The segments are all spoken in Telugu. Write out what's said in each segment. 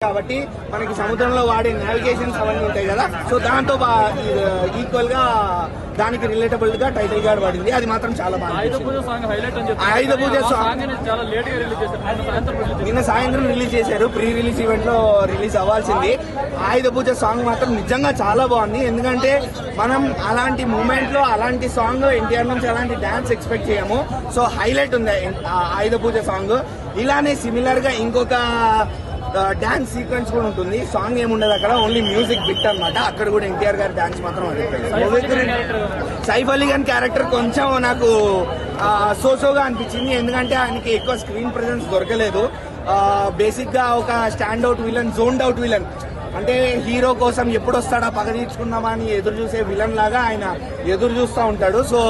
కాబట్టి మనకి సముద్రంలో వాడే నావిగేషన్స్ అవన్నీ ఉంటాయి కదా. సో దాంతో ఈక్వల్ గా దానికి రిలేటబుల్ గా టైటిల్ కార్డ్ పడింది. అది మాత్రం చాలా బాగా ఆయుధ పూజ సాంగ్ నిన్న సాయంత్రం రిలీజ్ చేశారు. ప్రీ రిలీజ్ ఈవెంట్ లో రిలీజ్ అవ్వాల్సింది. ఆయుధ పూజ సాంగ్ మాత్రం నిజంగా చాలా బాగుంది. ఎందుకంటే మనం అలాంటి మూమెంట్ లో అలాంటి సాంగ్ ఎన్టీఆర్ నుంచి అలాంటి డాన్స్ ఎక్స్పెక్ట్ చేయము. సో హైలైట్ ఉంది ఆయుధ పూజ సాంగ్. ఇలానే సిమిలర్ గా ఇంకొక డాన్స్ సీక్వెన్స్ కూడా ఉంటుంది. సాంగ్ ఏముండదు అక్కడ, ఓన్లీ మ్యూజిక్ బిట్ అనమాట. అక్కడ కూడా ఎన్టీఆర్ గారి డాన్స్ మాత్రం సైఫ్ అలీ ఖాన్ క్యారెక్టర్ కొంచెం నాకు సోసోగా అనిపించింది. ఎందుకంటే ఆయనకి ఎక్కువ స్క్రీన్ ప్రెజెన్స్ దొరకలేదు. బేసిక్ గా ఒక stand out villain, zoned out villain, అంటే హీరో కోసం ఎప్పుడు వస్తాడా పగ తీర్చుకుందామా అని ఎదురు చూసే విలన్ లాగా ఆయన ఎదురు చూస్తూ ఉంటాడు. సో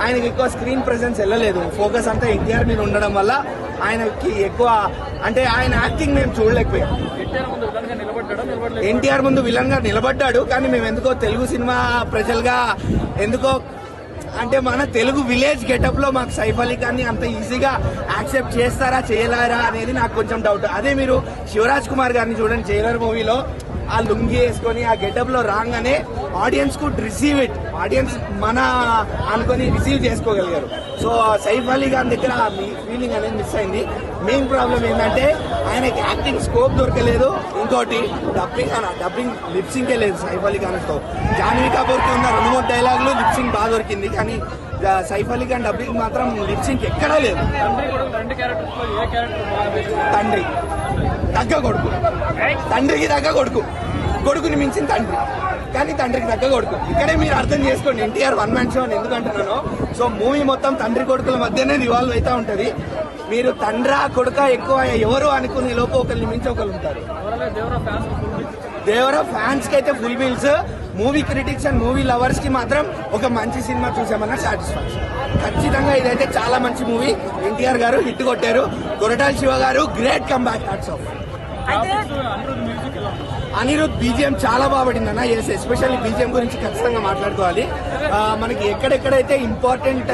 ఆయనకి ఎక్కువ స్క్రీన్ ప్రెజెన్స్ వెళ్ళలేదు. ఫోకస్ అంతా ఎన్టీఆర్ మీద ఉండడం వల్ల ఆయనకి ఎక్కువ, అంటే ఆయన యాక్టింగ్ మేము చూడలేకపోయాం. ఎన్టీఆర్ ముందు విలన్ గా నిలబడ్డాడు, కానీ మేము ఎందుకో తెలుగు సినిమా ప్రజలుగా ఎందుకో, అంటే మన తెలుగు విలేజ్ గెటప్ లో మాకు సైఫ్ అలీ ఖాన్ ని అంత ఈజీగా యాక్సెప్ట్ చేస్తారా చేయలేరా అనేది నాకు కొంచెం డౌట్. అదే మీరు శివరాజ్ కుమార్ గారిని చూడండి, జైలర్ మూవీలో ఆ లుంగి వేసుకొని ఆ గెటప్ లో రాగానే ఆడియన్స్ కు రిసీవ్ ఇట్, ఆడియన్స్ మన అనుకొని రిసీవ్ చేసుకోగలిగారు. సో సైఫ్ అలీ ఖాన్ దగ్గర ఆ ఫీలింగ్ అనేది మిస్ అయింది. మెయిన్ ప్రాబ్లం ఏంటంటే ఆయనకి యాక్టింగ్ స్కోప్ దొరకలేదు. ఇంకోటి డబ్బింగ్ లిప్సింకే లేదు సైఫ్ అలీ ఖాన్ తో. జాన్వీ కపూర్ కి ఉన్న 2-3 డైలాగులు లిప్సింగ్ బాగా దొరికింది, కానీ సైఫ్ అలీ ఖాన్ డబ్బింగ్ మాత్రం లిప్సింగ్ ఎక్కడా లేదు. తండ్రి తగ్గ కొడుకు, తండ్రికి తగ్గ కొడుకు, కొడుకుని మించిన తండ్రి, కానీ తండ్రికి తగ్గ కొడుకు. ఇక్కడే మీరు అర్థం చేసుకోండి ఎన్టీఆర్ వన్ మ్యాన్ షో అని ఎందుకు అంటున్నాను. సో మూవీ మొత్తం తండ్రి కొడుకుల మధ్యనే రివాల్వ్ అవుతా ఉంటది. మీరు తండ్రా కొడుక ఎక్కువ ఎవరు అనుకునే లోపు ఒకరిని మించి ఒకరు ఉంటారు. దేవరా ఫ్యాన్స్ కి అయితే full bills, movie critics and movie lovers కి మాత్రం ఒక మంచి సినిమా చూసామన్న సాటిస్ఫాక్షన్. ఖచ్చితంగా ఇదైతే చాలా మంచి మూవీ. ఎన్టీఆర్ గారు హిట్ కొట్టారు. కొరటాల శివ గారు great comeback. Hats off. Anirudh BGM చాలా బాగుపడింది అన్న. ఎస్పెషల్లీ బీజిఎం గురించి ఖచ్చితంగా మాట్లాడుకోవాలి. మనకి ఎక్కడెక్కడైతే ఇంపార్టెంట్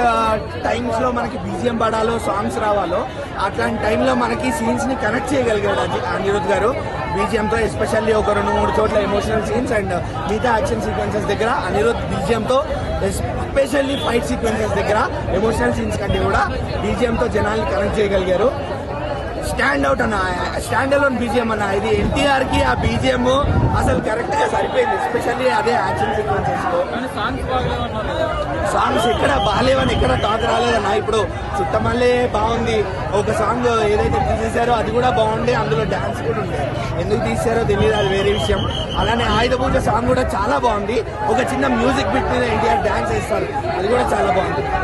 టైమ్స్ లో మనకి బీజిఎం పడాలో, సాంగ్స్ రావాలో, అట్లాంటి టైంలో మనకి సీన్స్ ని కనెక్ట్ చేయగలిగాడు అనిరుద్ గారు బీజిఎం తో. ఎస్పెషల్లీ ఒక 2-3 చోట్ల ఎమోషనల్ సీన్స్ అండ్ మిగతా యాక్షన్ సీక్వెన్సెస్ దగ్గర అనిరుద్ బీజిఎం తో, ఎస్పెషల్లీ ఫైట్ సీక్వెన్సెస్ దగ్గర ఎమోషనల్ సీన్స్ కంటే కూడా బీజిఎం తో జనాల్ని కనెక్ట్ చేయగలిగారు. స్టాండ్ అవుట్ అన్న, స్టాండ్ అలోన్ బీజిఎం అన్న. ఇది ఎన్టీఆర్ కి ఆ బీజిఎం అసలు కరెక్ట్ గా సరిపోయింది. ఎస్పెషల్లీ అదే యాక్షన్ సీక్వెన్సెస్ లో. సాంగ్స్ ఎక్కడ బాగాలేవని ఎక్కడ టాక్ రాలేదన్న. ఇప్పుడు చుట్టమల్లే బాగుంది, ఒక సాంగ్ ఏదైతే తీసేశారో అది కూడా బాగుండే, అందులో డాన్స్ కూడా ఉండే. ఎందుకు తీసారో తెలియదు, అది వేరే విషయం. అలానే ఆయుధ పూజ సాంగ్ కూడా చాలా బాగుంది. ఒక చిన్న మ్యూజిక్ బిట్ మీద ఎన్టీఆర్ డాన్స్ వేస్తారు, అది కూడా చాలా బాగుంది.